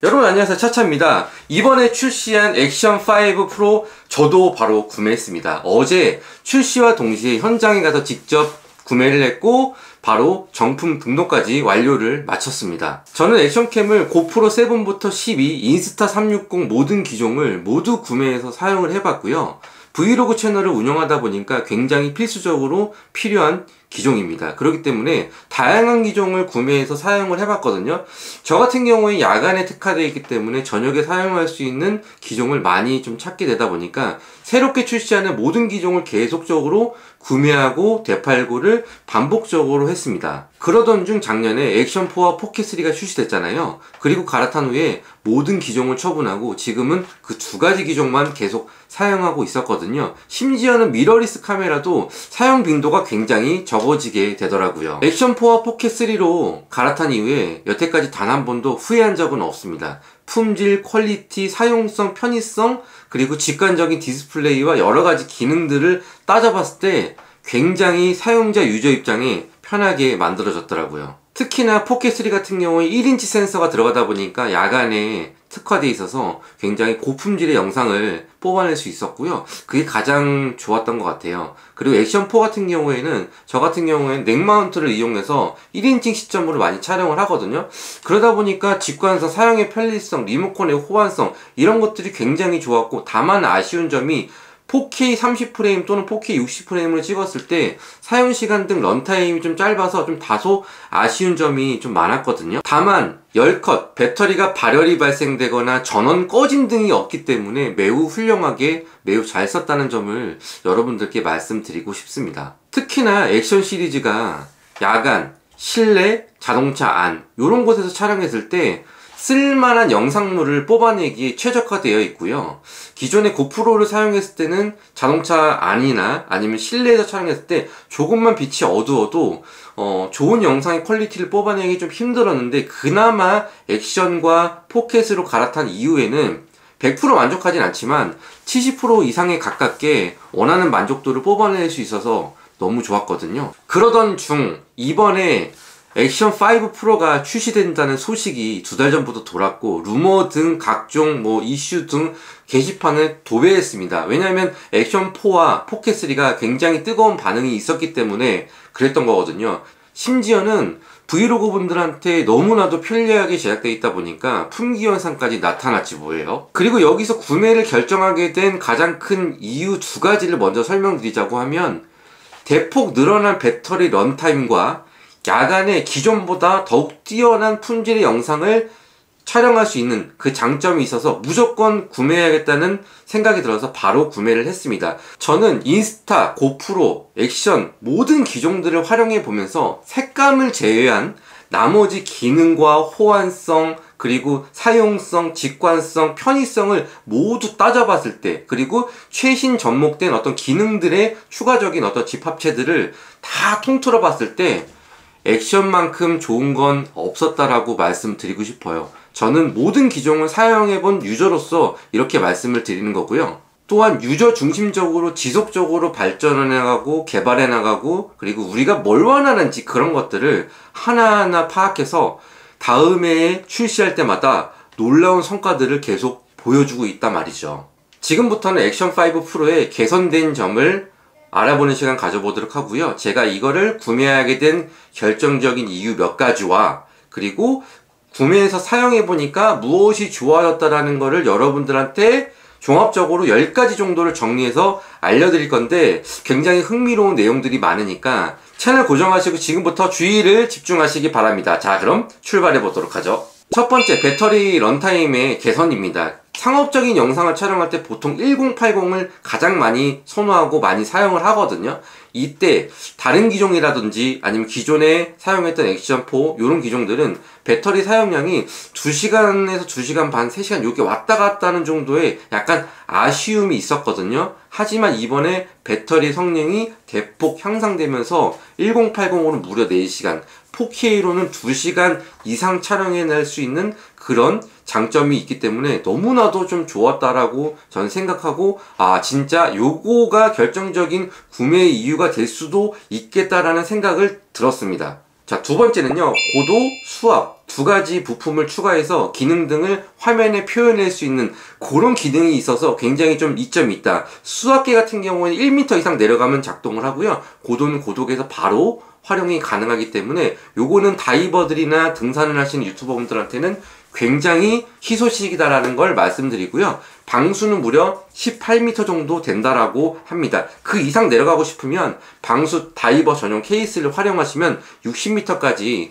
여러분 안녕하세요, 차차입니다. 이번에 출시한 액션5 프로 저도 바로 구매했습니다. 어제 출시와 동시에 현장에 가서 직접 구매를 했고 바로 정품 등록까지 완료를 마쳤습니다. 저는 액션캠을 고프로 7부터 12, 인스타 360 모든 기종을 모두 구매해서 사용을 해봤고요. 브이로그 채널을 운영하다 보니까 굉장히 필수적으로 필요한 기종입니다. 그렇기 때문에 다양한 기종을 구매해서 사용을 해봤거든요. 저 같은 경우에 야간에 특화되어 있기 때문에 저녁에 사용할 수 있는 기종을 많이 좀 찾게 되다 보니까 새롭게 출시하는 모든 기종을 계속적으로 구매하고 되팔고를 반복적으로 했습니다. 그러던 중 작년에 액션4와 포켓3가 출시됐잖아요. 그리고 갈아탄 후에 모든 기종을 처분하고 지금은 그 두 가지 기종만 계속 사용하고 있었거든요. 심지어는 미러리스 카메라도 사용 빈도가 굉장히 적어지게 되더라고요. 액션4와 포켓3로 갈아탄 이후에 여태까지 단 한 번도 후회한 적은 없습니다. 품질, 퀄리티, 사용성, 편의성, 그리고 직관적인 디스플레이와 여러가지 기능들을 따져봤을 때 굉장히 사용자 유저 입장에 편하게 만들어졌더라고요. 특히나 포켓3 같은 경우에 1인치 센서가 들어가다 보니까 야간에 특화되어 있어서 굉장히 고품질의 영상을 뽑아낼 수 있었고요. 그게 가장 좋았던 것 같아요. 그리고 액션4 같은 경우에는 저 같은 경우에는 넥마운트를 이용해서 1인칭 시점으로 많이 촬영을 하거든요. 그러다 보니까 직관성, 사용의 편리성, 리모컨의 호환성 이런 것들이 굉장히 좋았고, 다만 아쉬운 점이 4K 30프레임 또는 4K 60프레임으로 찍었을 때 사용시간 등 런타임이 좀 짧아서 좀 다소 아쉬운 점이 좀 많았거든요. 다만 10컷, 배터리가 발열이 발생되거나 전원 꺼짐 등이 없기 때문에 매우 훌륭하게 매우 잘 썼다는 점을 여러분들께 말씀드리고 싶습니다. 특히나 액션 시리즈가 야간, 실내, 자동차 안 이런 곳에서 촬영했을 때 쓸만한 영상물을 뽑아내기에 최적화되어 있고요. 기존의 고프로를 사용했을 때는 자동차 안이나 아니면 실내에서 촬영했을 때 조금만 빛이 어두워도 좋은 영상의 퀄리티를 뽑아내기 좀 힘들었는데, 그나마 액션과 포켓으로 갈아탄 이후에는 100% 만족하진 않지만 70% 이상에 가깝게 원하는 만족도를 뽑아낼 수 있어서 너무 좋았거든요. 그러던 중 이번에 액션5 프로가 출시된다는 소식이 2달 전부터 돌았고, 루머 등 각종 이슈 등 게시판을 도배했습니다. 왜냐하면 액션4와 포켓3가 굉장히 뜨거운 반응이 있었기 때문에 그랬던 거거든요. 심지어는 브이로그 분들한테 너무나도 편리하게 제작되어 있다 보니까 품귀 현상까지 나타났지 뭐예요. 그리고 여기서 구매를 결정하게 된 가장 큰 이유 두 가지를 먼저 설명드리자고 하면, 대폭 늘어난 배터리 런타임과 야간에 기존보다 더욱 뛰어난 품질의 영상을 촬영할 수 있는 그 장점이 있어서 무조건 구매해야겠다는 생각이 들어서 바로 구매를 했습니다. 저는 인스타, 고프로, 액션 모든 기종들을 활용해 보면서 색감을 제외한 나머지 기능과 호환성, 그리고 사용성, 직관성, 편의성을 모두 따져봤을 때, 그리고 최신 접목된 어떤 기능들의 추가적인 어떤 집합체들을 다 통틀어 봤을 때 액션만큼 좋은 건 없었다라고 말씀드리고 싶어요. 저는 모든 기종을 사용해본 유저로서 이렇게 말씀을 드리는 거고요. 또한 유저 중심적으로 지속적으로 발전해 나가고 개발해 나가고, 그리고 우리가 뭘 원하는지 그런 것들을 하나하나 파악해서 다음에 출시할 때마다 놀라운 성과들을 계속 보여주고 있단 말이죠. 지금부터는 액션5 프로의 개선된 점을 알아보는 시간 가져보도록 하고요. 제가 이거를 구매하게 된 결정적인 이유 몇 가지와, 그리고 구매해서 사용해보니까 무엇이 좋아졌다라는 거를 여러분들한테 종합적으로 10가지 정도를 정리해서 알려드릴 건데, 굉장히 흥미로운 내용들이 많으니까 채널 고정하시고 지금부터 주의를 집중하시기 바랍니다. 자, 그럼 출발해보도록 하죠. 첫 번째, 배터리 런타임의 개선입니다. 상업적인 영상을 촬영할 때 보통 1080을 가장 많이 선호하고 많이 사용을 하거든요. 이때 다른 기종이라든지 아니면 기존에 사용했던 액션4 이런 기종들은 배터리 사용량이 2시간에서 2시간 반, 3시간 이렇게 왔다 갔다 하는 정도의 약간 아쉬움이 있었거든요. 하지만 이번에 배터리 성능이 대폭 향상되면서 1080으로 무려 4시간, 4K로는 2시간 이상 촬영해낼 수 있는 그런 장점이 있기 때문에 너무나도 좀 좋았다라고 저는 생각하고, 진짜 요거가 결정적인 구매 이유가 될 수도 있겠다라는 생각을 들었습니다. 자, 두 번째는요, 고도, 수압 두 가지 부품을 추가해서 기능 등을 화면에 표현할 수 있는 그런 기능이 있어서 굉장히 좀 이점이 있다. 수압계 같은 경우에는 1m 이상 내려가면 작동을 하고요, 고도는 고도계에서 바로 활용이 가능하기 때문에 요거는 다이버들이나 등산을 하시는 유튜버분들한테는 굉장히 희소식이다라는 걸 말씀드리고요. 방수는 무려 18m 정도 된다라고 합니다. 그 이상 내려가고 싶으면 방수 다이버 전용 케이스를 활용하시면 60m까지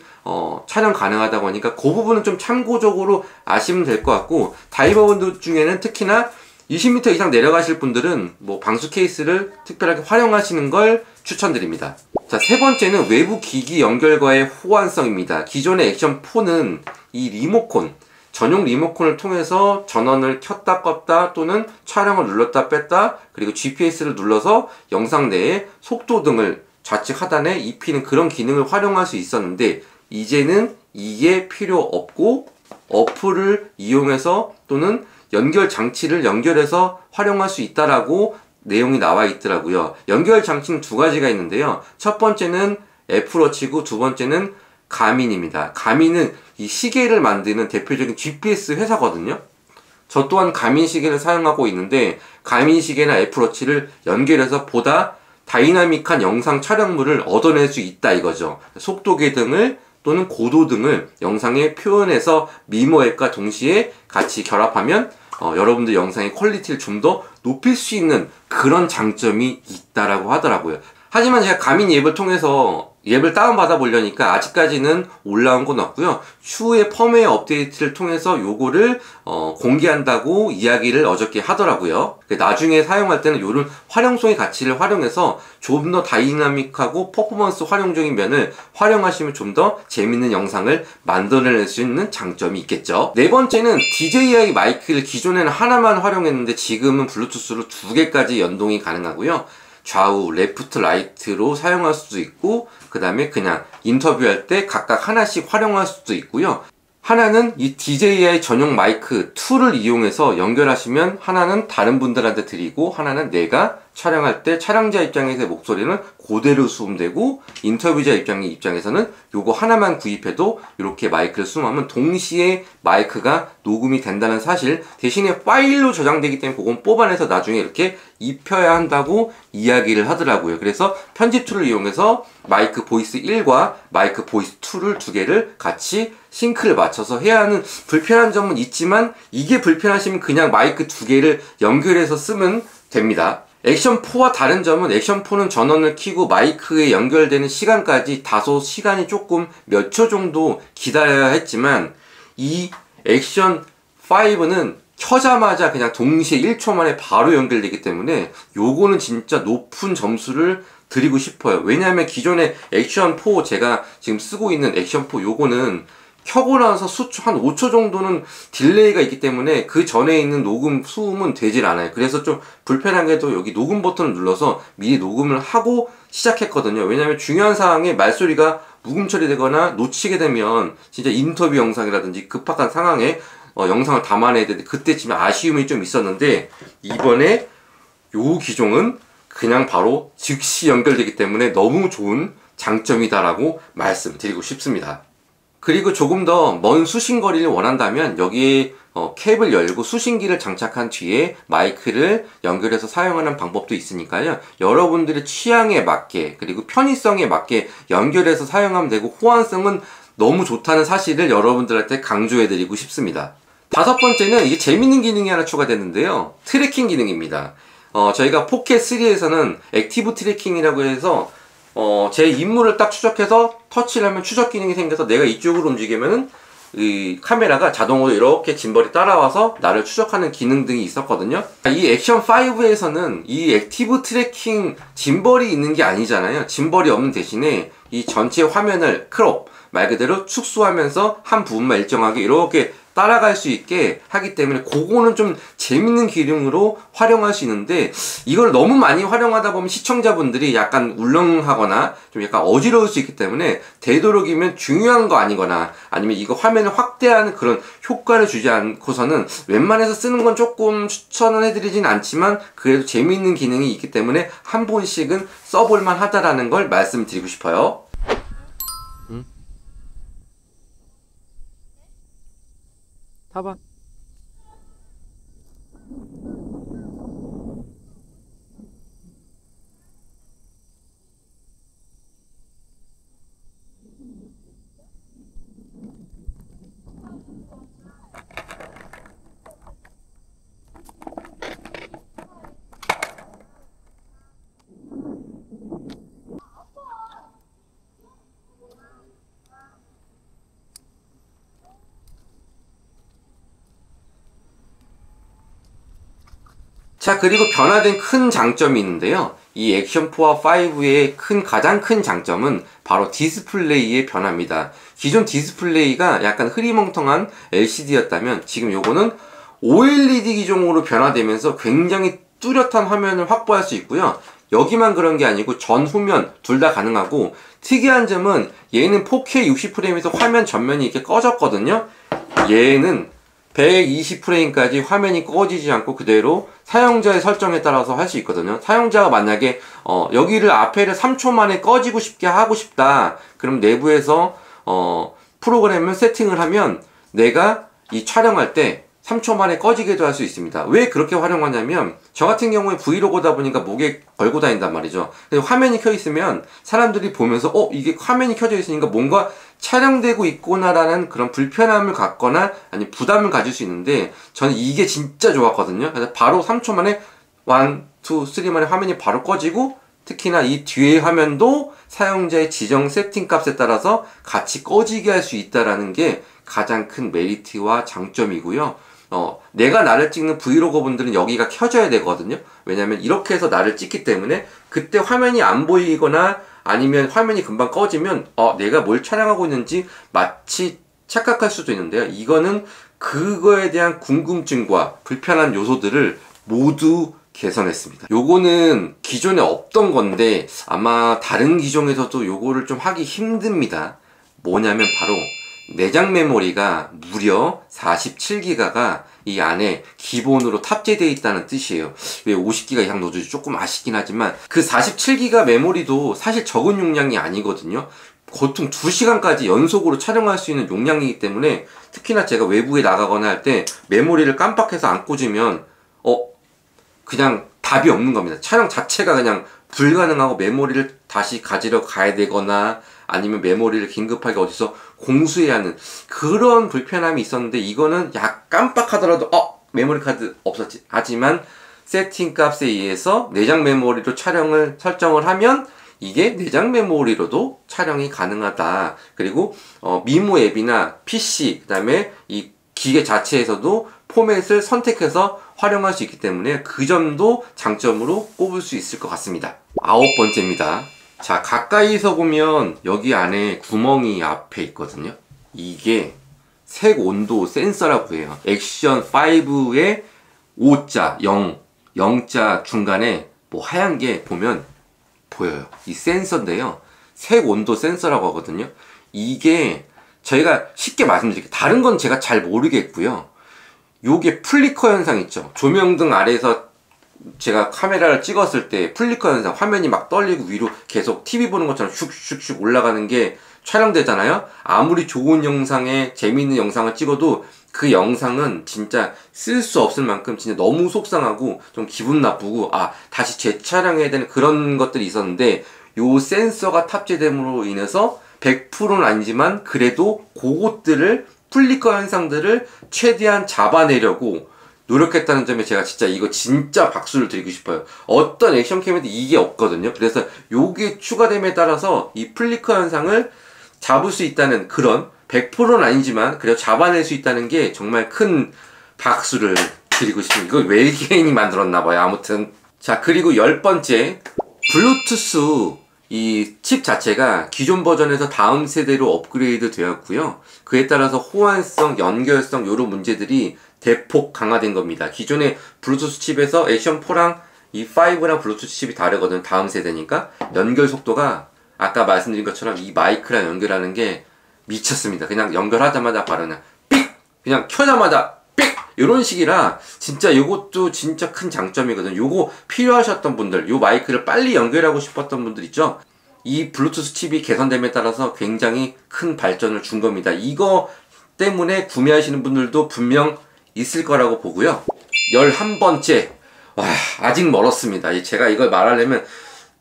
촬영 가능하다고 하니까 그 부분은 좀 참고적으로 아시면 될 것 같고, 다이버분들 중에는 특히나 20m 이상 내려가실 분들은 뭐 방수 케이스를 특별하게 활용하시는 걸 추천드립니다. 자, 세 번째는 외부 기기 연결과의 호환성입니다. 기존의 액션4는 이 리모컨, 전용 리모컨을 통해서 전원을 켰다 껐다 또는 촬영을 눌렀다 뺐다, 그리고 GPS를 눌러서 영상 내에 속도 등을 좌측 하단에 입히는 그런 기능을 활용할 수 있었는데, 이제는 이게 필요 없고 어플을 이용해서 또는 연결 장치를 연결해서 활용할 수 있다라고 내용이 나와 있더라고요. 연결 장치는 두 가지가 있는데요. 첫 번째는 애플워치고 두 번째는 가민입니다. 가민은 이 시계를 만드는 대표적인 GPS 회사거든요. 저 또한 가민 시계를 사용하고 있는데, 가민 시계나 애플워치를 연결해서 보다 다이나믹한 영상 촬영물을 얻어낼 수 있다 이거죠. 속도계 등을 또는 고도 등을 영상에 표현해서 미모 앱과 동시에 같이 결합하면 여러분들 영상의 퀄리티를 좀 더 높일 수 있는 그런 장점이 있다라고 하더라고요. 하지만 제가 가민 앱을 통해서 앱을 다운받아 보려니까 아직까지는 올라온 건 없고요. 추후에 펌웨어 업데이트를 통해서 요거를 공개한다고 이야기를 어저께 하더라고요. 나중에 사용할 때는 요런 활용성의 가치를 활용해서 좀 더 다이나믹하고 퍼포먼스 활용적인 면을 활용하시면 좀 더 재밌는 영상을 만들어낼 수 있는 장점이 있겠죠. 네 번째는 DJI 마이크를 기존에는 하나만 활용했는데 지금은 블루투스로 두 개까지 연동이 가능하고요. 좌우 레프트 라이트로 사용할 수도 있고, 그 다음에 그냥 인터뷰할 때 각각 하나씩 활용할 수도 있고요. 하나는 이 DJI 전용 마이크 2를 이용해서 연결하시면 하나는 다른 분들한테 드리고, 하나는 내가 촬영할 때 촬영자 입장에서의 목소리는 그대로 수음되고, 인터뷰자 입장에서는 요거 하나만 구입해도 이렇게 마이크를 수음하면 동시에 마이크가 녹음이 된다는 사실, 대신에 파일로 저장되기 때문에 그건 뽑아내서 나중에 이렇게 입혀야 한다고 이야기를 하더라고요. 그래서 편집 툴을 이용해서 마이크 보이스 1과 마이크 보이스 2를 두 개를 같이 싱크를 맞춰서 해야 하는 불편한 점은 있지만, 이게 불편하시면 그냥 마이크 두 개를 연결해서 쓰면 됩니다. 액션4와 다른 점은 액션4는 전원을 켜고 마이크에 연결되는 시간까지 다소 시간이 조금 몇 초 정도 기다려야 했지만, 이 액션5는 켜자마자 그냥 동시에 1초 만에 바로 연결되기 때문에 요거는 진짜 높은 점수를 드리고 싶어요. 왜냐하면 기존의 액션4, 제가 지금 쓰고 있는 액션4 요거는 켜고 나서 한 5초 정도는 딜레이가 있기 때문에 그 전에 있는 녹음 수음은 되질 않아요. 그래서 좀 불편한 게도 여기 녹음 버튼을 눌러서 미리 녹음을 하고 시작했거든요. 왜냐하면 중요한 사항에 말소리가 묵음 처리되거나 놓치게 되면 진짜 인터뷰 영상이라든지 급박한 상황에 영상을 담아내야 되는데 그때쯤에 아쉬움이 좀 있었는데, 이번에 요 기종은 그냥 바로 즉시 연결되기 때문에 너무 좋은 장점이다라고 말씀드리고 싶습니다. 그리고 조금 더 먼 수신거리를 원한다면 여기에 캡을 열고 수신기를 장착한 뒤에 마이크를 연결해서 사용하는 방법도 있으니까요. 여러분들의 취향에 맞게 그리고 편의성에 맞게 연결해서 사용하면 되고, 호환성은 너무 좋다는 사실을 여러분들한테 강조해드리고 싶습니다. 다섯 번째는 이게 재밌는 기능이 하나 추가됐는데요. 트래킹 기능입니다. 저희가 포켓3에서는 액티브 트래킹이라고 해서 제 인물을 딱 추적해서 터치를 하면 추적 기능이 생겨서 내가 이쪽으로 움직이면은 이 카메라가 자동으로 이렇게 짐벌이 따라와서 나를 추적하는 기능 등이 있었거든요. 이 액션5에서는 이 액티브 트래킹 짐벌이 있는 게 아니잖아요. 짐벌이 없는 대신에 이 전체 화면을 크롭, 말 그대로 축소하면서 한 부분만 일정하게 이렇게 따라갈 수 있게 하기 때문에 그거는 좀 재밌는 기능으로 활용할 수 있는데, 이걸 너무 많이 활용하다 보면 시청자분들이 약간 울렁하거나 좀 약간 어지러울 수 있기 때문에 되도록이면 중요한 거 아니거나 아니면 이거 화면을 확대하는 그런 효과를 주지 않고서는 웬만해서 쓰는 건 조금 추천은 해드리진 않지만 그래도 재미있는 기능이 있기 때문에 한 번씩은 써볼만 하다라는 걸 말씀드리고 싶어요. 타봐. 자, 그리고 변화된 큰 장점이 있는데요. 이 액션4와 5의 가장 큰 장점은 바로 디스플레이의 변화입니다. 기존 디스플레이가 약간 흐리멍텅한 LCD였다면 지금 요거는 OLED 기종으로 변화되면서 굉장히 뚜렷한 화면을 확보할 수 있고요. 여기만 그런 게 아니고 전, 후면 둘 다 가능하고, 특이한 점은 얘는 4K 60프레임에서 화면 전면이 이렇게 꺼졌거든요. 얘는 120프레임까지 화면이 꺼지지 않고 그대로 사용자의 설정에 따라서 할 수 있거든요. 사용자가 만약에 여기를 앞에를 3초 만에 꺼지고 싶게 하고 싶다, 그럼 내부에서 프로그램을 세팅을 하면 내가 이 촬영할 때 3초 만에 꺼지게도 할 수 있습니다. 왜 그렇게 활용하냐면, 저 같은 경우에 브이로그다 보니까 목에 걸고 다닌단 말이죠. 근데 화면이 켜 있으면 사람들이 보면서 이게 화면이 켜져 있으니까 뭔가 촬영되고 있구나라는 그런 불편함을 갖거나 아니 부담을 가질 수 있는데, 저는 이게 진짜 좋았거든요. 그래서 바로 3초 만에 1, 2, 3 만에 화면이 바로 꺼지고, 특히나 이 뒤에 화면도 사용자의 지정 세팅 값에 따라서 같이 꺼지게 할 수 있다라는 게 가장 큰 메리트와 장점이고요. 내가 나를 찍는 브이로거 분들은 여기가 켜져야 되거든요. 왜냐면 이렇게 해서 나를 찍기 때문에 그때 화면이 안 보이거나 아니면 화면이 금방 꺼지면 내가 뭘 촬영하고 있는지 마치 착각할 수도 있는데요. 이거는 그거에 대한 궁금증과 불편한 요소들을 모두 개선했습니다. 요거는 기존에 없던 건데 아마 다른 기종에서도 요거를 좀 하기 힘듭니다. 뭐냐면 바로 내장 메모리가 무려 47기가가 이 안에 기본으로 탑재되어 있다는 뜻이에요. 왜 50기가 이상 넣어주지 조금 아쉽긴 하지만, 그 47기가 메모리도 사실 적은 용량이 아니거든요. 보통 2시간까지 연속으로 촬영할 수 있는 용량이기 때문에, 특히나 제가 외부에 나가거나 할 때 메모리를 깜빡해서 안 꽂으면 그냥 답이 없는 겁니다. 촬영 자체가 그냥 불가능하고 메모리를 다시 가지러 가야 되거나 아니면 메모리를 긴급하게 어디서 공수해야 하는 그런 불편함이 있었는데, 이거는 깜빡하더라도 메모리 카드 없었지. 하지만 세팅 값에 의해서 내장 메모리로 설정을 하면 이게 내장 메모리로도 촬영이 가능하다. 그리고 미모 앱이나 PC, 그 다음에 이 기계 자체에서도 포맷을 선택해서 활용할 수 있기 때문에 그 점도 장점으로 꼽을 수 있을 것 같습니다. 9번째입니다. 자, 가까이서 보면 여기 안에 구멍이 앞에 있거든요. 이게 색 온도 센서라고 해요. 액션 5의 5자, 0자 중간에 뭐 하얀 게 보면 보여요. 이 센서인데요. 색 온도 센서라고 하거든요. 이게 저희가 쉽게 말씀드릴게요. 다른 건 제가 잘 모르겠고요. 요게 플리커 현상 있죠. 조명등 아래에서 제가 카메라를 찍었을 때 플리커 현상, 화면이 막 떨리고 위로 계속 TV 보는 것처럼 슉슉슉 올라가는 게 촬영되잖아요. 아무리 좋은 영상에 재미있는 영상을 찍어도 그 영상은 진짜 쓸 수 없을 만큼 진짜 너무 속상하고 좀 기분 나쁘고 다시 재촬영해야 되는 그런 것들이 있었는데, 요 센서가 탑재됨으로 인해서 100%는 아니지만 그래도 그것들을, 플리커 현상들을 최대한 잡아내려고 노력했다는 점에 제가 이거 진짜 박수를 드리고 싶어요. 어떤 액션캠에도 이게 없거든요. 그래서 요게 추가됨에 따라서 이 플리커 현상을 잡을 수 있다는, 그런 100%는 아니지만 그래도 잡아낼 수 있다는 게 정말 큰 박수를 드리고 싶습니다. 이거 외계인이 만들었나봐요. 아무튼. 자, 그리고 10번째, 블루투스 이 칩 자체가 기존 버전에서 다음 세대로 업그레이드 되었고요. 그에 따라서 호환성, 연결성 요런 문제들이 대폭 강화된 겁니다. 기존의 블루투스 칩에서 액션4랑 이 5랑 블루투스 칩이 다르거든. 다음 세대니까 연결 속도가 아까 말씀드린 것처럼 이 마이크랑 연결하는 게 미쳤습니다. 그냥 연결하자마자 바로 그냥 삑! 그냥 켜자마자 삑! 이런 식이라 진짜 이것도 진짜 큰 장점이거든요. 요거 필요하셨던 분들, 요 마이크를 빨리 연결하고 싶었던 분들 있죠. 이 블루투스 칩이 개선됨에 따라서 굉장히 큰 발전을 준 겁니다. 이거 때문에 구매하시는 분들도 분명 있을 거라고 보고요. 11번째. 와, 아직 멀었습니다. 제가 이걸 말하려면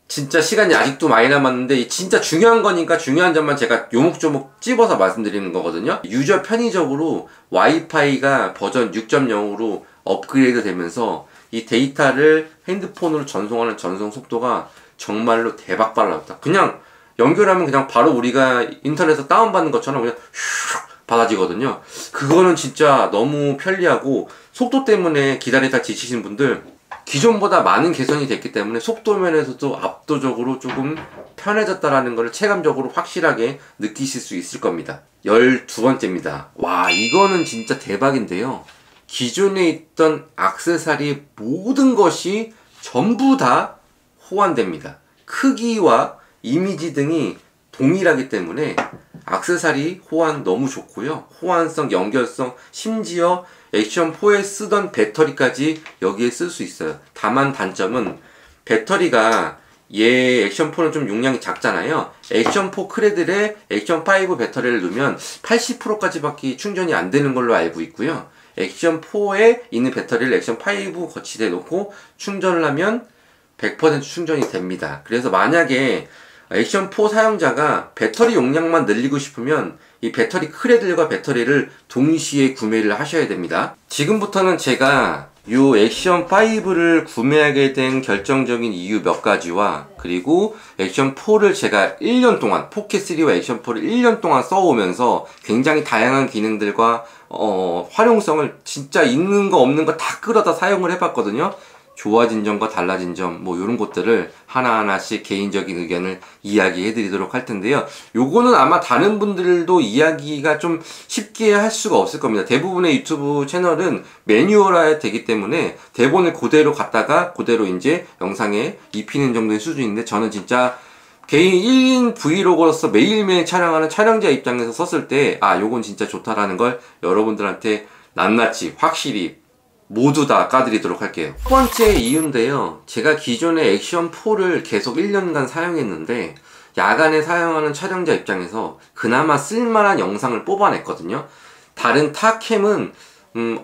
진짜 시간이 아직도 많이 남았는데 진짜 중요한 거니까 중요한 점만 제가 요목조목 찝어서 말씀드리는 거거든요. 유저 편의적으로 와이파이가 버전 6.0으로 업그레이드 되면서 이 데이터를 핸드폰으로 전송하는 전송 속도가 정말로 대박 빨라졌다. 그냥 연결하면 그냥 바로 우리가 인터넷에서 다운받는 것처럼 그냥 슉 받아지거든요. 그거는 진짜 너무 편리하고 속도 때문에 기다리다 지치신 분들 기존보다 많은 개선이 됐기 때문에 속도 면에서도 압도적으로 조금 편해졌다라는 걸 체감적으로 확실하게 느끼실 수 있을 겁니다. 12번째입니다. 와, 이거는 진짜 대박인데요. 기존에 있던 액세서리 모든 것이 전부 다 호환됩니다. 크기와 이미지 등이 동일하기 때문에 액세서리 호환 너무 좋고요. 호환성, 연결성, 심지어 액션4에 쓰던 배터리까지 여기에 쓸 수 있어요. 다만 단점은 배터리가 얘 액션4는 좀 용량이 작잖아요. 액션4 크레들에 액션5 배터리를 넣으면 80%까지밖에 충전이 안 되는 걸로 알고 있고요. 액션4에 있는 배터리를 액션5 거치대에 놓고 충전을 하면 100% 충전이 됩니다. 그래서 만약에 액션4 사용자가 배터리 용량만 늘리고 싶으면 이 배터리 크레들과 배터리를 동시에 구매를 하셔야 됩니다. 지금부터는 제가 이 액션5를 구매하게 된 결정적인 이유 몇 가지와 그리고 액션4를 제가 1년 동안 포켓3와 액션4를 1년 동안 써오면서 굉장히 다양한 기능들과 활용성을 진짜 있는 거 없는 거 다 끌어다 사용을 해봤거든요. 좋아진 점과 달라진 점 뭐 이런 것들을 하나하나씩 개인적인 의견을 이야기해 드리도록 할 텐데요. 요거는 아마 다른 분들도 이야기가 좀 쉽게 할 수가 없을 겁니다. 대부분의 유튜브 채널은 매뉴얼화 되기 때문에 대본을 그대로 갖다가 그대로 이제 영상에 입히는 정도의 수준인데 저는 진짜 개인 1인 브이로그로서 매일매일 촬영하는 촬영자 입장에서 썼을 때 요건 진짜 좋다라는 걸 여러분들한테 낱낱이 확실히 모두 다 까드리도록 할게요. 첫 번째 이유인데요. 제가 기존의 액션4를 계속 1년간 사용했는데 야간에 사용하는 촬영자 입장에서 그나마 쓸만한 영상을 뽑아냈거든요. 다른 타캠은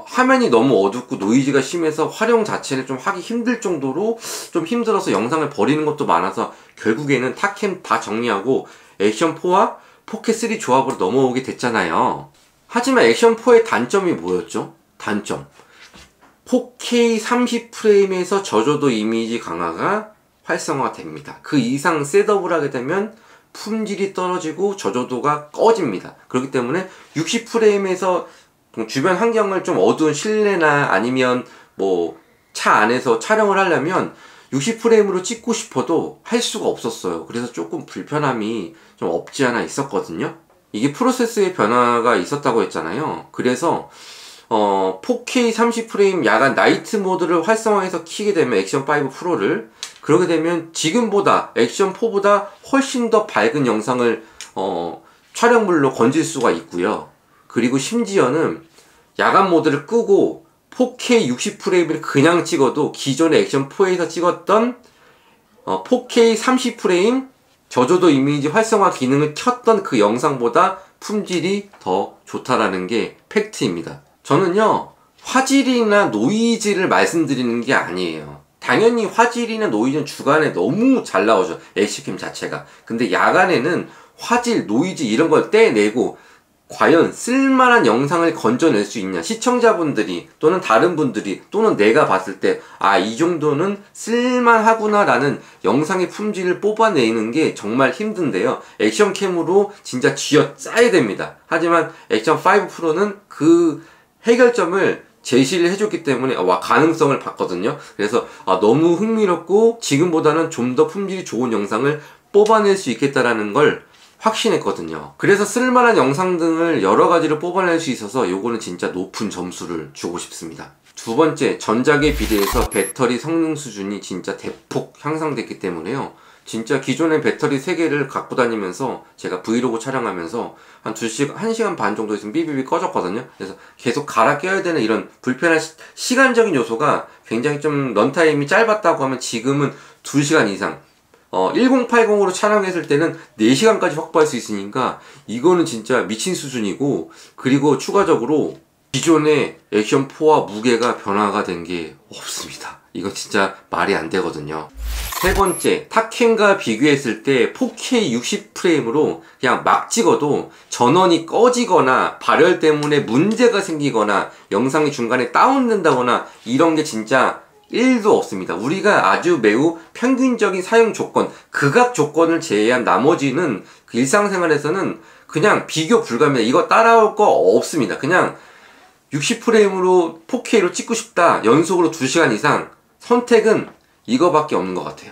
화면이 너무 어둡고 노이즈가 심해서 활용 자체를 좀 하기 힘들 정도로 좀 힘들어서 영상을 버리는 것도 많아서 결국에는 타캠 다 정리하고 액션4와 포켓3 조합으로 넘어오게 됐잖아요. 하지만 액션4의 단점이 뭐였죠? 단점 4K 30프레임에서 저조도 이미지 강화가 활성화가 됩니다. 그 이상 셋업을 하게 되면 품질이 떨어지고 저조도가 꺼집니다. 그렇기 때문에 60프레임에서 주변 환경을 좀 어두운 실내나 아니면 뭐 차 안에서 촬영을 하려면 60프레임으로 찍고 싶어도 할 수가 없었어요. 그래서 조금 불편함이 좀 없지 않아 있었거든요. 이게 프로세스의 변화가 있었다고 했잖아요. 그래서 4K 30프레임 야간 나이트 모드를 활성화해서 키게 되면 액션5 프로를 그러게 되면 지금보다 액션4보다 훨씬 더 밝은 영상을 촬영물로 건질 수가 있고요. 그리고 심지어는 야간 모드를 끄고 4K 60프레임을 그냥 찍어도 기존의 액션4에서 찍었던 4K 30프레임 저조도 이미지 활성화 기능을 켰던 그 영상보다 품질이 더 좋다라는 게 팩트입니다. 저는요 화질이나 노이즈를 말씀드리는 게 아니에요. 당연히 화질이나 노이즈는 주간에 너무 잘 나오죠. 액션캠 자체가. 근데 야간에는 화질, 노이즈 이런 걸 떼내고 과연 쓸만한 영상을 건져낼 수 있냐, 시청자분들이 또는 다른 분들이 또는 내가 봤을 때 이 정도는 쓸만하구나 라는 영상의 품질을 뽑아내는 게 정말 힘든데요. 액션캠으로 진짜 쥐어짜야 됩니다. 하지만 액션5 프로는 그 해결점을 제시를 해줬기 때문에 가능성을 봤거든요. 그래서 너무 흥미롭고 지금보다는 좀 더 품질이 좋은 영상을 뽑아낼 수 있겠다라는 걸 확신했거든요. 그래서 쓸만한 영상 등을 여러 가지로 뽑아낼 수 있어서 요거는 진짜 높은 점수를 주고 싶습니다. 두 번째, 전작에 비례해서 배터리 성능 수준이 진짜 대폭 향상됐기 때문에요. 진짜 기존의 배터리 3개를 갖고 다니면서 제가 브이로그 촬영하면서 한 1시간 반 정도 있으면 삐삐삐 꺼졌거든요. 그래서 계속 갈아 껴야 되는 이런 불편한 시간적인 요소가 굉장히 좀 런타임이 짧았다고 하면 지금은 2시간 이상 1080으로 촬영했을 때는 4시간까지 확보할 수 있으니까 이거는 진짜 미친 수준이고, 그리고 추가적으로 기존의 액션4와 무게가 변화가 된 게 없습니다. 이거 진짜 말이 안 되거든요. 세 번째, 타켄과 비교했을 때 4K 60프레임으로 그냥 막 찍어도 전원이 꺼지거나 발열 때문에 문제가 생기거나 영상이 중간에 다운된다거나 이런 게 진짜 1도 없습니다. 우리가 아주 매우 평균적인 사용 조건, 극악 조건을 제외한 나머지는 그 일상생활에서는 그냥 비교 불가합니다. 이거 따라올 거 없습니다. 그냥 60프레임으로 4K로 찍고 싶다, 연속으로 2시간 이상, 선택은 이거밖에 없는 것 같아요.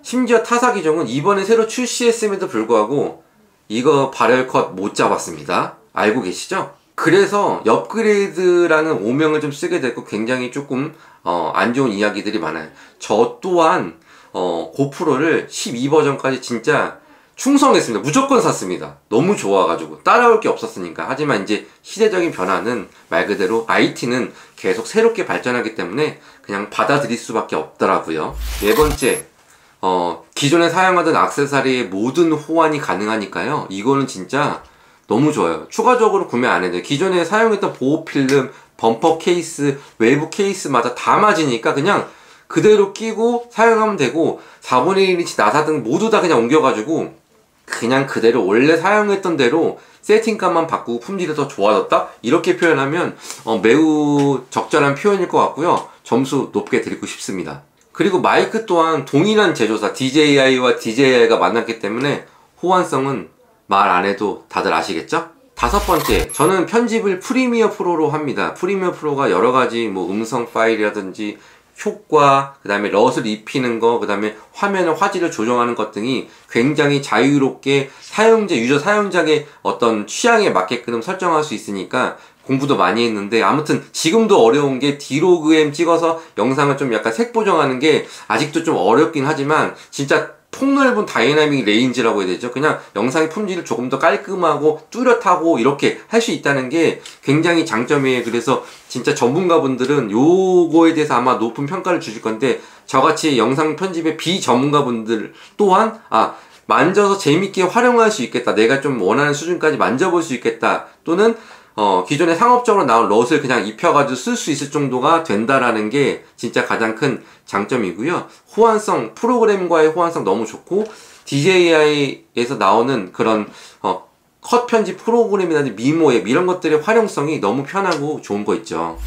심지어 타사 기종은 이번에 새로 출시했음에도 불구하고 이거 발열 컷 못 잡았습니다. 알고 계시죠? 그래서 업그레이드라는 오명을 좀 쓰게 됐고 굉장히 조금 안 좋은 이야기들이 많아요. 저 또한 고프로를 12버전까지 진짜 충성했습니다. 무조건 샀습니다. 너무 좋아가지고 따라올 게 없었으니까. 하지만 이제 시대적인 변화는 말 그대로 IT는 계속 새롭게 발전하기 때문에 그냥 받아들일 수밖에 없더라고요. 네 번째, 기존에 사용하던 액세서리의 모든 호환이 가능하니까요. 이거는 진짜 너무 좋아요. 추가적으로 구매 안 해도 돼요. 기존에 사용했던 보호필름, 범퍼 케이스, 외부 케이스마다 다 맞으니까 그냥 그대로 끼고 사용하면 되고, 4분의 1인치 나사 등 모두 다 그냥 옮겨가지고 그냥 그대로 원래 사용했던 대로 세팅값만 바꾸고 품질이 더 좋아졌다? 이렇게 표현하면 매우 적절한 표현일 것 같고요. 점수 높게 드리고 싶습니다. 그리고 마이크 또한 동일한 제조사 DJI와 DJI가 만났기 때문에 호환성은 말 안 해도 다들 아시겠죠? 다섯 번째, 저는 편집을 프리미어 프로로 합니다. 프리미어 프로가 여러가지 뭐 음성 파일이라든지 효과, 그 다음에 럿을 입히는 거, 그 다음에 화면의 화질을 조정하는 것 등이 굉장히 자유롭게 유저 사용자의 어떤 취향에 맞게끔 설정할 수 있으니까 공부도 많이 했는데, 아무튼 지금도 어려운 게 디로그램 찍어서 영상을 좀 약간 색 보정하는 게 아직도 좀 어렵긴 하지만 진짜 폭넓은 다이나믹 레인지라고 해야 되죠. 그냥 영상의 품질을 조금 더 깔끔하고 뚜렷하고 이렇게 할 수 있다는 게 굉장히 장점이에요. 그래서 진짜 전문가분들은 요거에 대해서 아마 높은 평가를 주실 건데, 저같이 영상 편집의 비전문가분들 또한 만져서 재밌게 활용할 수 있겠다, 내가 좀 원하는 수준까지 만져볼 수 있겠다, 또는 기존에 상업적으로 나온 럿을 그냥 입혀가지고 쓸 수 있을 정도가 된다라는 게 진짜 가장 큰 장점이고요. 호환성, 프로그램과의 호환성 너무 좋고, DJI에서 나오는 그런 컷 편집 프로그램이라든지 미모 앱 이런 것들의 활용성이 너무 편하고 좋은 거 있죠.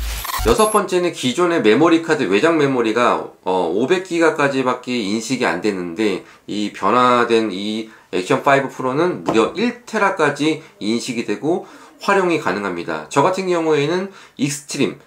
여섯 번째는 기존의 메모리 카드, 외장 메모리가 500기가까지밖에 인식이 안 됐는데, 이 변화된 이 액션5 프로는 무려 1테라까지 인식이 되고 활용이 가능합니다. 저 같은 경우에는 익스트림,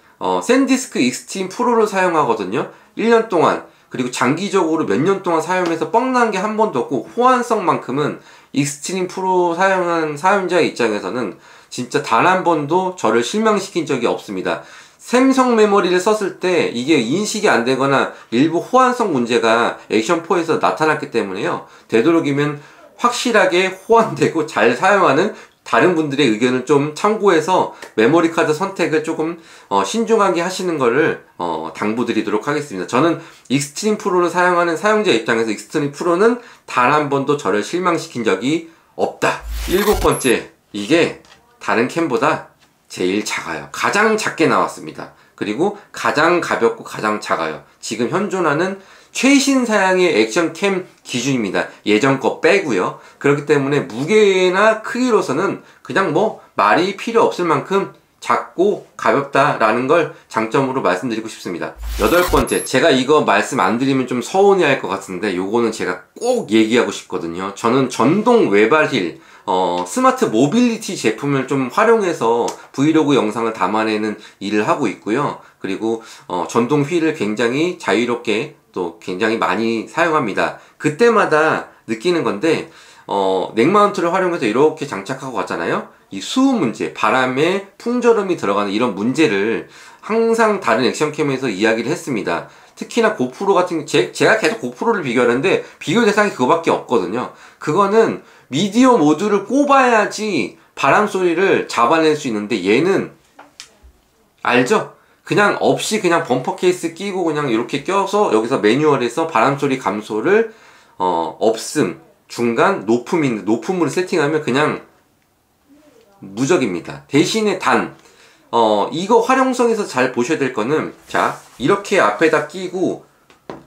샌디스크 익스트림 프로를 사용하거든요. 1년 동안, 그리고 장기적으로 몇 년 동안 사용해서 뻥난 게 한 번도 없고, 호환성만큼은 익스트림 프로 사용한 사용자 입장에서는 진짜 단 한 번도 저를 실망시킨 적이 없습니다. 샘성 메모리를 썼을 때 이게 인식이 안 되거나 일부 호환성 문제가 액션4에서 나타났기 때문에요. 되도록이면 확실하게 호환되고 잘 사용하는 다른 분들의 의견을 좀 참고해서 메모리 카드 선택을 조금 신중하게 하시는 거를 당부드리도록 하겠습니다. 저는 익스트림 프로를 사용하는 사용자 입장에서 익스트림 프로는 단 한 번도 저를 실망시킨 적이 없다. 일곱 번째, 이게 다른 캠보다 제일 작아요. 가장 작게 나왔습니다. 그리고 가장 가볍고 가장 작아요. 지금 현존하는 최신 사양의 액션캠 기준입니다. 예전 거 빼고요. 그렇기 때문에 무게나 크기로서는 그냥 뭐 말이 필요 없을 만큼 작고 가볍다라는 걸 장점으로 말씀드리고 싶습니다. 여덟 번째, 제가 이거 말씀 안 드리면 좀 서운해 할 것 같은데 요거는 제가 꼭 얘기하고 싶거든요. 저는 전동 외발힐, 스마트 모빌리티 제품을 좀 활용해서 브이로그 영상을 담아내는 일을 하고 있고요. 그리고 전동 휠을 굉장히 자유롭게 또 굉장히 많이 사용합니다. 그때마다 느끼는 건데, 넥마운트를 활용해서 이렇게 장착하고 갔잖아요. 이 수후 문제, 바람에 풍절음이 들어가는 이런 문제를 항상 다른 액션캠에서 이야기를 했습니다. 특히나 고프로 같은, 제가 계속 고프로를 비교하는데 비교 대상이 그거밖에 없거든요. 그거는 미디어 모드를 꼽아야지 바람 소리를 잡아낼 수 있는데, 얘는 알죠? 그냥 없이 그냥 범퍼 케이스 끼고 그냥 이렇게 껴서 여기서 매뉴얼에서 바람소리 감소를 없음, 중간, 높음인데 높음으로 세팅하면 그냥 무적입니다. 대신에 이거 활용성에서 잘 보셔야 될 거는, 자, 이렇게 앞에다 끼고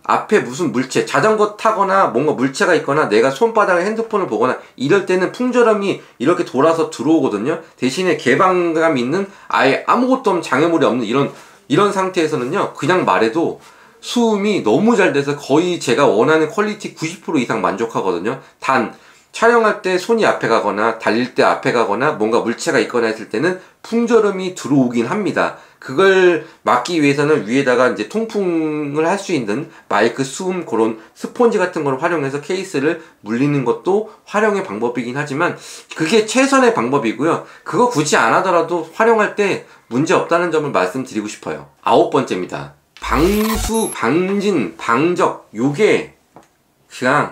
앞에 무슨 물체, 자전거 타거나 뭔가 물체가 있거나 내가 손바닥에 핸드폰을 보거나 이럴 때는 풍절음이 이렇게 돌아서 들어오거든요. 대신에 개방감 있는 아예 아무것도 없는 장애물이 없는 이런 상태에서는요, 그냥 말해도 수음이 너무 잘 돼서 거의 제가 원하는 퀄리티 90% 이상 만족하거든요. 단 촬영할 때 손이 앞에 가거나 달릴 때 앞에 가거나 뭔가 물체가 있거나 했을 때는 풍절음이 들어오긴 합니다. 그걸 막기 위해서는 위에다가 이제 통풍을 할 수 있는 마이크 수음, 그런 스폰지 같은 걸 활용해서 케이스를 물리는 것도 활용의 방법이긴 하지만 그게 최선의 방법이고요. 그거 굳이 안 하더라도 활용할 때 문제 없다는 점을 말씀드리고 싶어요. 9번째입니다. 방수, 방진, 방적, 요게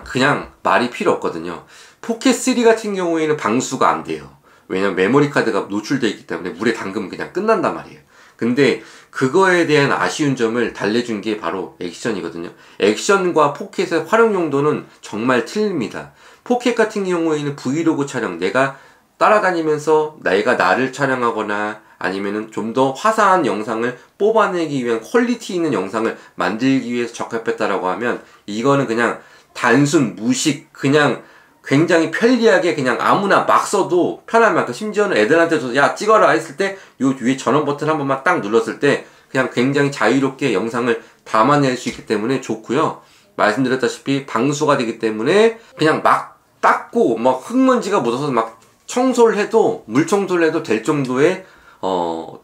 그냥 말이 필요 없거든요. 포켓3 같은 경우에는 방수가 안 돼요. 왜냐면 메모리 카드가 노출되어 있기 때문에 물에 담그면 그냥 끝난단 말이에요. 근데 그거에 대한 아쉬운 점을 달래준 게 바로 액션이거든요. 액션과 포켓의 활용 용도는 정말 틀립니다. 포켓 같은 경우에는 브이로그 촬영, 내가 따라다니면서 내가 나를 촬영하거나 아니면은 좀 더 화사한 영상을 뽑아내기 위한 퀄리티 있는 영상을 만들기 위해서 적합했다라고 하면, 이거는 그냥 단순 무식, 그냥 굉장히 편리하게 그냥 아무나 막 써도 편한 만큼, 심지어는 애들한테도 야 찍어라 했을 때 요 위에 전원 버튼 한 번만 딱 눌렀을 때 그냥 굉장히 자유롭게 영상을 담아낼 수 있기 때문에 좋고요. 말씀드렸다시피 방수가 되기 때문에 그냥 막 닦고 막 흙먼지가 묻어서 막 청소를 해도, 물 청소를 해도 될 정도의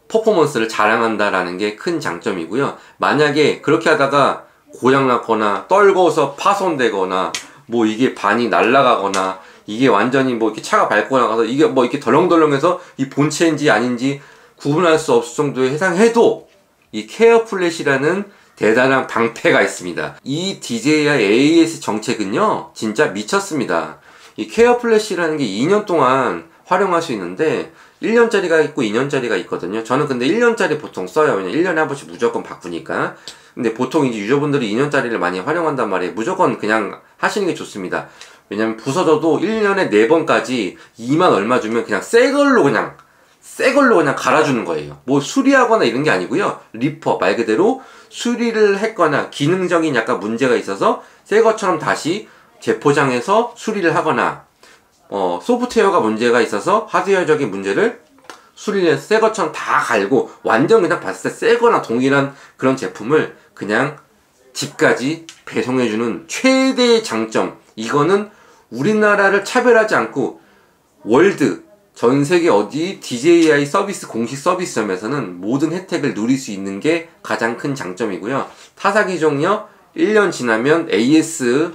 퍼포먼스를 자랑한다라는 게 큰 장점이고요. 만약에 그렇게 하다가 고장났거나 떨궈서 파손되거나 뭐 이게 반이 날아가거나 이게 완전히 뭐 이렇게 차가 밟고 나가서 이게 뭐 이렇게 덜렁덜렁해서 이 본체인지 아닌지 구분할 수 없을 정도의 해상해도 이 케어 플랫이라는 대단한 방패가 있습니다. 이 DJI AES 정책은요 진짜 미쳤습니다. 이 케어 플랫이라는 게 2년 동안 활용할 수 있는데 1년짜리가 있고 2년짜리가 있거든요. 저는 근데 1년짜리 보통 써요. 왜냐면 1년에 한 번씩 무조건 바꾸니까. 근데 보통 이제 유저분들이 2년짜리를 많이 활용한단 말이에요. 무조건 그냥 하시는 게 좋습니다. 왜냐면 부서져도 1년에 4번까지 2만 얼마 주면 그냥 새 걸로 그냥 갈아주는 거예요. 뭐 수리하거나 이런 게 아니고요. 리퍼, 말 그대로 수리를 했거나 기능적인 약간 문제가 있어서 새 것처럼 다시 재포장해서 수리를 하거나, 소프트웨어가 문제가 있어서 하드웨어적인 문제를 수리를 해서 새 것처럼 다 갈고 완전 그냥 봤을 때 새 거나 동일한 그런 제품을 그냥 집까지 배송해주는 최대의 장점. 이거는 우리나라를 차별하지 않고 월드, 전 세계 어디 DJI 서비스 공식 서비스점에서는 모든 혜택을 누릴 수 있는 게 가장 큰 장점이고요. 타사 기종요 1년 지나면 AS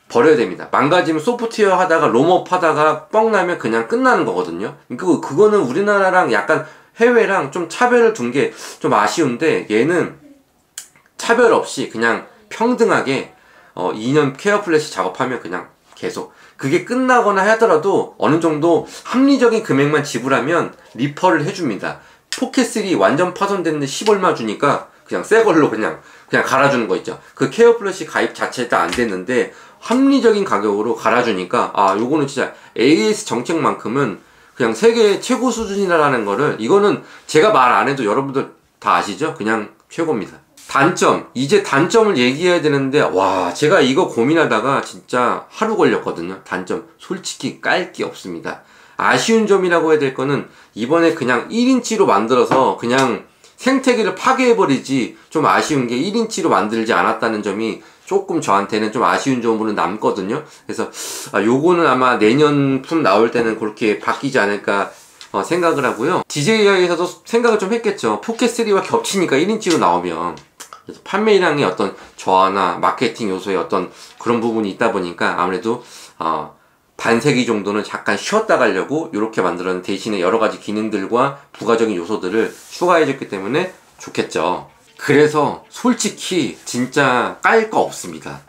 버려야 됩니다. 망가지면 소프트웨어 하다가 롬업 하다가 뻥 나면 그냥 끝나는 거거든요. 그거는 우리나라랑 약간 해외랑 좀 차별을 둔 게 좀 아쉬운데, 얘는 차별 없이 그냥 평등하게 2년 케어 플랫이 작업하면 그냥 계속, 그게 끝나거나 하더라도 어느 정도 합리적인 금액만 지불하면 리퍼를 해줍니다. 포켓3 완전 파손됐는데 10얼마 주니까 그냥 새 걸로 그냥 갈아주는 거 있죠. 그 케어 플랫이 가입 자체가 안 됐는데 합리적인 가격으로 갈아주니까, 아, 요거는 진짜 AS 정책만큼은 그냥 세계 최고 수준이라는 거를, 이거는 제가 말 안 해도 여러분들 다 아시죠? 그냥 최고입니다. 단점, 이제 단점을 얘기해야 되는데, 와, 제가 이거 고민하다가 진짜 하루 걸렸거든요. 단점, 솔직히 깔 게 없습니다. 아쉬운 점이라고 해야 될 거는, 이번에 그냥 1인치로 만들어서 그냥 생태계를 파괴해버리지, 좀 아쉬운 게 1인치로 만들지 않았다는 점이 조금 저한테는 좀 아쉬운 점으로 남거든요. 그래서 요거는 아마 내년 품 나올 때는 그렇게 바뀌지 않을까 생각을 하고요. DJI에서도 생각을 좀 했겠죠. 포켓3와 겹치니까 1인치로 나오면. 그래서 판매량의 어떤 저하나 마케팅 요소의 어떤 그런 부분이 있다 보니까 아무래도 반세기 정도는 잠깐 쉬었다 가려고 이렇게 만들었는데, 대신에 여러가지 기능들과 부가적인 요소들을 추가해줬기 때문에 좋겠죠. 그래서 솔직히 진짜 깔 거 없습니다.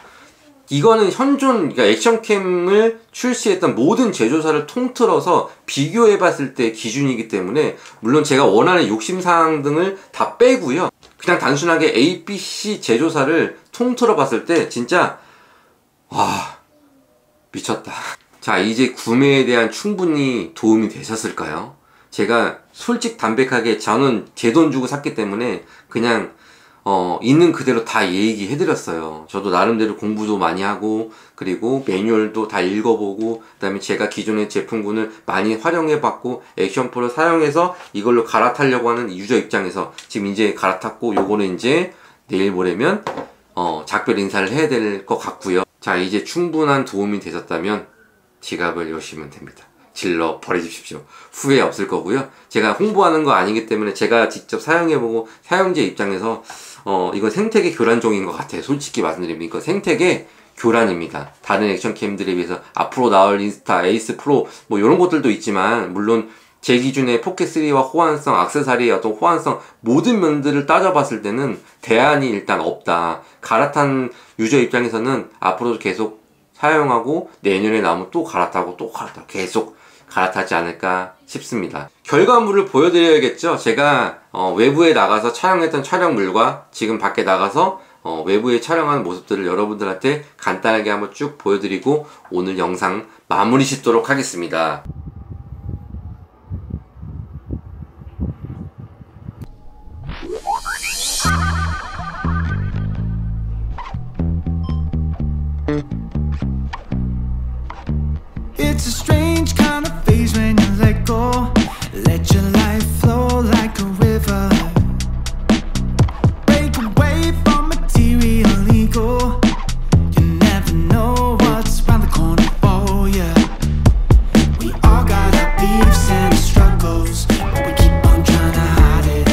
이거는 현존, 그러니까 액션캠을 출시했던 모든 제조사를 통틀어서 비교해봤을 때 기준이기 때문에, 물론 제가 원하는 욕심사항 등을 다 빼고요, 그냥 단순하게 A, B, C 제조사를 통틀어 봤을 때 진짜 와, 미쳤다. 자, 이제 구매에 대한 충분히 도움이 되셨을까요? 제가 솔직 담백하게 저는 제 돈 주고 샀기 때문에 그냥 있는 그대로 다 얘기해드렸어요. 저도 나름대로 공부도 많이 하고, 그리고 매뉴얼도 다 읽어보고, 그 다음에 제가 기존의 제품군을 많이 활용해봤고, 액션4를 사용해서 이걸로 갈아타려고 하는 유저 입장에서 지금 이제 갈아탔고, 요거는 이제 내일 모레면 작별 인사를 해야 될 것 같고요. 자, 이제 충분한 도움이 되셨다면 지갑을 여시면 됩니다. 질러 버리십시오. 후회 없을 거고요. 제가 홍보하는 거 아니기 때문에 제가 직접 사용해보고 사용자 입장에서 이건 생태계 교란종인 것 같아요. 솔직히 말씀드리면 이건 생태계 교란입니다. 다른 액션캠들에 비해서 앞으로 나올 인스타, 에이스 프로 뭐 이런 것들도 있지만, 물론 제 기준에 포켓3와 호환성, 액세서리의 어떤 호환성 모든 면들을 따져봤을 때는 대안이 일단 없다. 갈아탄 유저 입장에서는 앞으로도 계속 사용하고 내년에 나오면 또 갈아타고 또 갈아타고 계속 갈아타지 않을까 싶습니다. 결과물을 보여드려야겠죠. 제가 외부에 나가서 촬영했던 촬영물과 지금 밖에 나가서 외부에 촬영하는 모습들을 여러분들한테 간단하게 한번 쭉 보여드리고 오늘 영상 마무리 짓도록 하겠습니다. It's a strange kind of phase when you let go. Let your life flow like a river. Break away from material ego. You never know what's around the corner for you. We all got our beefs and struggles, but we keep on trying to hide it.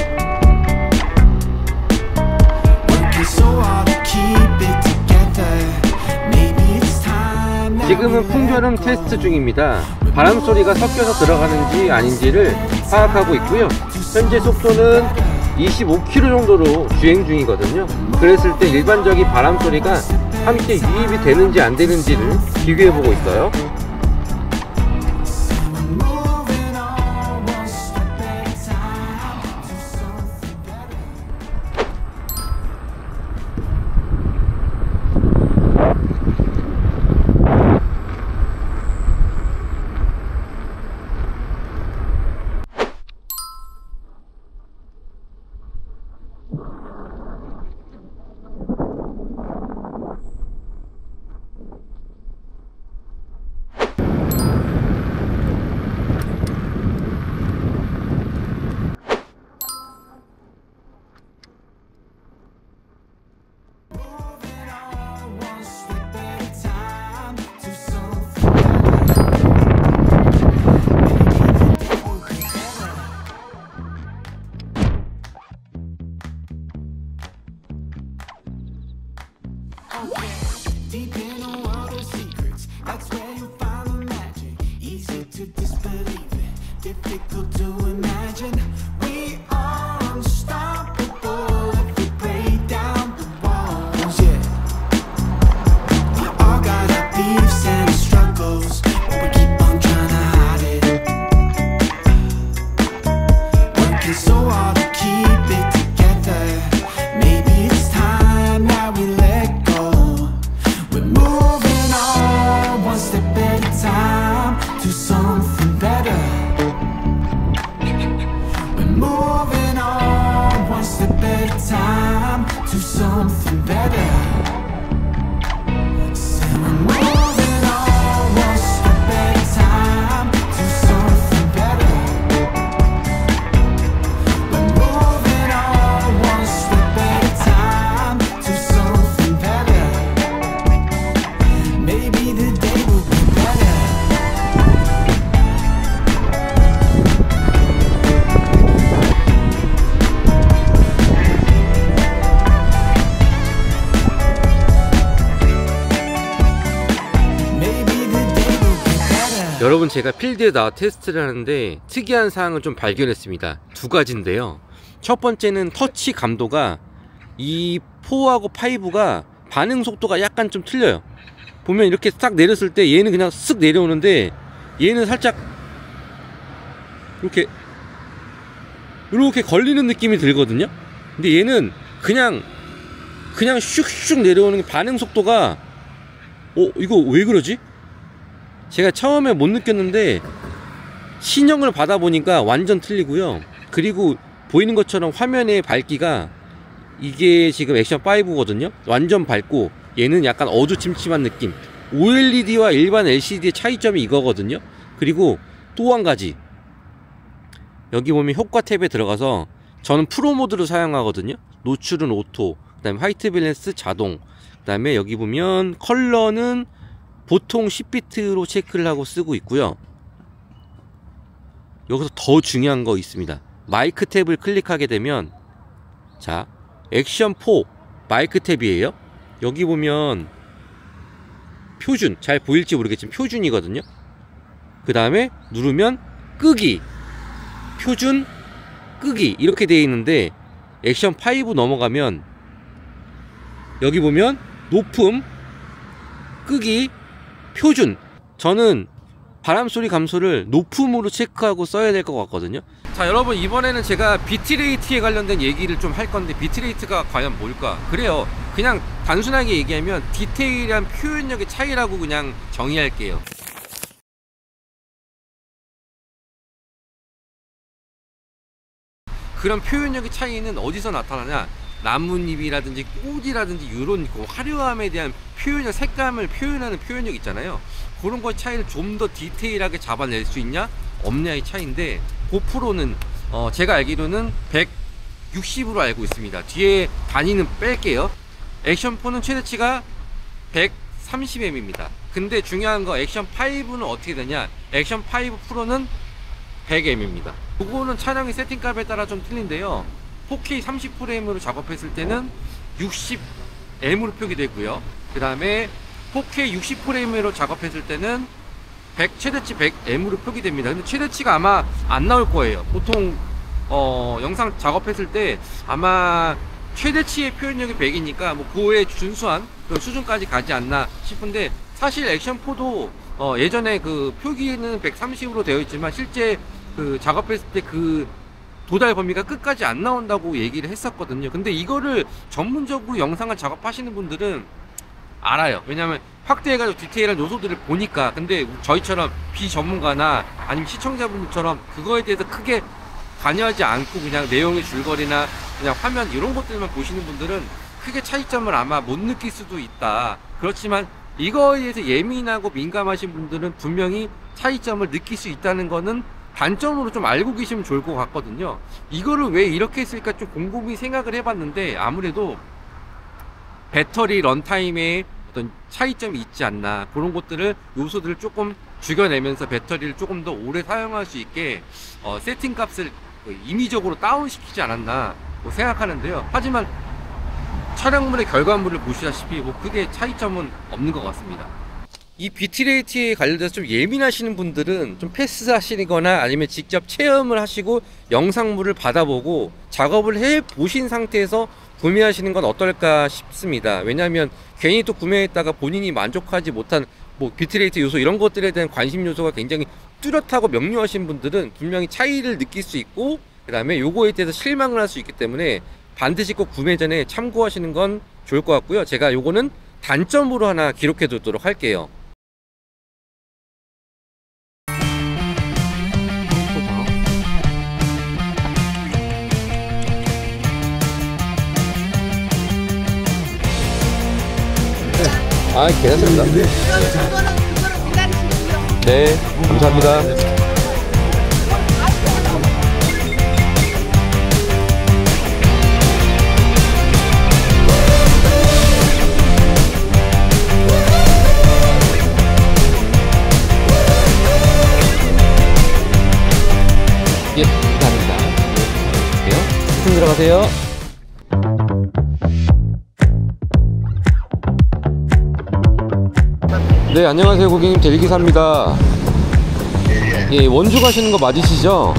Working so hard to keep it together. Maybe it's time now. 지금은 풍겨름 테스트 중입니다. 바람소리가 섞여서 들어가는지 아닌지를 파악하고 있고요. 현재 속도는 25km 정도로 주행 중이거든요. 그랬을 때 일반적인 바람소리가 함께 유입이 되는지 안 되는지를 비교해보고 있어요. Deep in a world of secrets, that's where you find the magic. Easy to disbelieve it, difficult to imagine. We are unstoppable if we break down the walls, yeah. We all got our beefs and struggles, but we keep on trying to hide it. Working so hard to keep it together. Maybe it's time now we let go. We're moving on one step at a time to something better. We're moving on one step at a time to something better. Say we're moving on one step at a time to something better. We're moving on one step at a time to something better. Maybe the day will be better. Maybe the day will be better. 여러분, 제가 필드에 나와 테스트를 하는데 특이한 사항을 좀 발견했습니다. 두 가지인데요. 첫 번째는 터치 감도가 이 4하고 5가 반응 속도가 약간 좀 틀려요. 보면 이렇게 싹 내렸을 때 얘는 그냥 쓱 내려오는데 얘는 살짝 이렇게 걸리는 느낌이 들거든요. 근데 얘는 그냥 슉슉 내려오는 게 반응 속도가 이거 왜 그러지? 제가 처음에 못 느꼈는데 신형을 받아보니까 완전 틀리고요. 그리고 보이는 것처럼 화면의 밝기가 이게 지금 액션 5거든요. 완전 밝고 얘는 약간 어두침침한 느낌. OLED와 일반 LCD의 차이점이 이거거든요. 그리고 또 한 가지, 여기 보면 효과 탭에 들어가서 저는 프로 모드로 사용하거든요. 노출은 오토, 그 다음에 화이트 밸런스 자동, 그 다음에 여기 보면 컬러는 보통 10비트로 체크를 하고 쓰고 있고요. 여기서 더 중요한 거 있습니다. 마이크 탭을 클릭하게 되면, 자, 액션 4 마이크 탭이에요. 여기 보면 표준, 잘 보일지 모르겠지만 표준이거든요. 그 다음에 누르면 끄기, 표준, 끄기 이렇게 되어 있는데, 액션 5 넘어가면 여기 보면 높음, 끄기, 표준. 저는 바람소리 감소를 높음으로 체크하고 써야 될 것 같거든요. 자, 여러분, 이번에는 제가 비트레이트에 관련된 얘기를 좀 할 건데, 비트레이트가 과연 뭘까? 그래요, 그냥 단순하게 얘기하면 디테일한 표현력의 차이라고 그냥 정의할게요. 그런 표현력의 차이는 어디서 나타나냐? 나뭇잎이라든지 꽃이라든지 이런 화려함에 대한 표현력, 색감을 표현하는 표현력 있잖아요. 그런 거의 차이를 좀 더 디테일하게 잡아낼 수 있냐 없냐의 차이인데, 고프로는 제가 알기로는 160으로 알고 있습니다. 뒤에 단위는 뺄게요. 액션4는 최대치가 130mm입니다. 근데 중요한 거, 액션5는 어떻게 되냐? 액션5 프로는 100mm입니다. 그거는 차량의 세팅값에 따라 좀 틀린데요. 4K 30프레임으로 작업했을 때는 60M으로 표기되고요. 그 다음에 4K 60프레임으로 작업했을 때는 최대치 100M으로 표기됩니다. 근데 최대치가 아마 안 나올 거예요. 보통 영상 작업했을 때 아마 최대치의 표현력이 100이니까 뭐 그에 준수한 그 수준까지 가지 않나 싶은데, 사실 액션4도 예전에 그 표기는 130으로 되어 있지만 실제 그 작업했을 때 그 도달 범위가 끝까지 안 나온다고 얘기를 했었거든요. 근데 이거를 전문적으로 영상을 작업하시는 분들은 알아요. 왜냐면 확대해가지고 디테일한 요소들을 보니까. 근데 저희처럼 비전문가나 아니면 시청자분들처럼 그거에 대해서 크게 관여하지 않고 그냥 내용의 줄거리나 그냥 화면 이런 것들만 보시는 분들은 크게 차이점을 아마 못 느낄 수도 있다. 그렇지만 이거에 대해서 예민하고 민감하신 분들은 분명히 차이점을 느낄 수 있다는 거는 단점으로 좀 알고 계시면 좋을 것 같거든요. 이거를 왜 이렇게 했을까 좀 곰곰이 생각을 해봤는데, 아무래도 배터리 런타임에 어떤 차이점이 있지 않나, 그런 것들을 요소들을 조금 죽여내면서 배터리를 조금 더 오래 사용할 수 있게 세팅 값을 임의적으로 다운시키지 않았나 생각하는데요. 하지만 촬영물의 결과물을 보시다시피 뭐 크게 차이점은 없는 것 같습니다. 이 비트레이트에 관련돼서 좀 예민하시는 분들은 좀 패스하시거나 아니면 직접 체험을 하시고 영상물을 받아보고 작업을 해 보신 상태에서 구매하시는 건 어떨까 싶습니다. 왜냐하면 괜히 또 구매했다가 본인이 만족하지 못한 뭐 비트레이트 요소 이런 것들에 대한 관심 요소가 굉장히 뚜렷하고 명료하신 분들은 분명히 차이를 느낄 수 있고, 그 다음에 요거에 대해서 실망을 할 수 있기 때문에 반드시 꼭 구매 전에 참고하시는 건 좋을 것 같고요. 제가 요거는 단점으로 하나 기록해 두도록 할게요. 아, 괜찮습니다. 네, 감사합니다. 예, 감사합니다. 네, 들어가세요. 네, 안녕하세요 고객님, 대리기사입니다. 예, 원주 가시는 거 맞으시죠?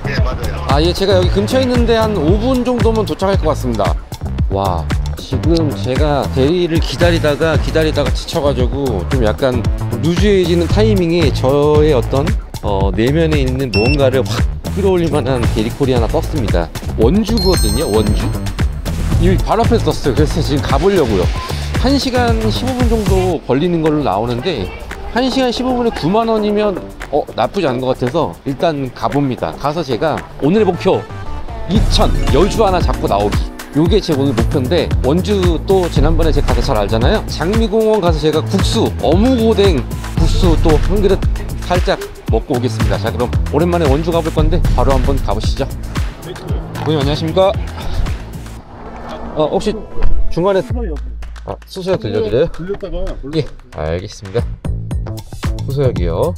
네, 맞아요. 아, 예, 제가 여기 근처에 있는데 한 5분 정도면 도착할 것 같습니다. 와, 지금 제가 대리를 기다리다가 지쳐가지고 좀 약간 루즈해지는 타이밍에 저의 어떤 내면에 있는 무언가를 확 끌어올릴 만한 대리콜이 하나 떴습니다. 원주거든요, 원주? 이 바로 앞에서 떴어요. 그래서 지금 가보려고요. 1시간 15분 정도 걸리는 걸로 나오는데 1시간 15분에 9만원이면 나쁘지 않은 것 같아서 일단 가봅니다. 가서 제가 오늘의 목표 2000 여주 하나 잡고 나오기, 요게 제 오늘 목표인데, 원주 또 지난번에 제가 가서 잘 알잖아요. 장미공원 가서 제가 국수, 어묵오뎅 국수 또 한 그릇 살짝 먹고 오겠습니다. 자, 그럼 오랜만에 원주 가볼 건데 바로 한번 가보시죠. 고객님 안녕하십니까? 혹시 중간에 수수역 들려드려요? 들렸다가 예, 알겠습니다. 수수역이요.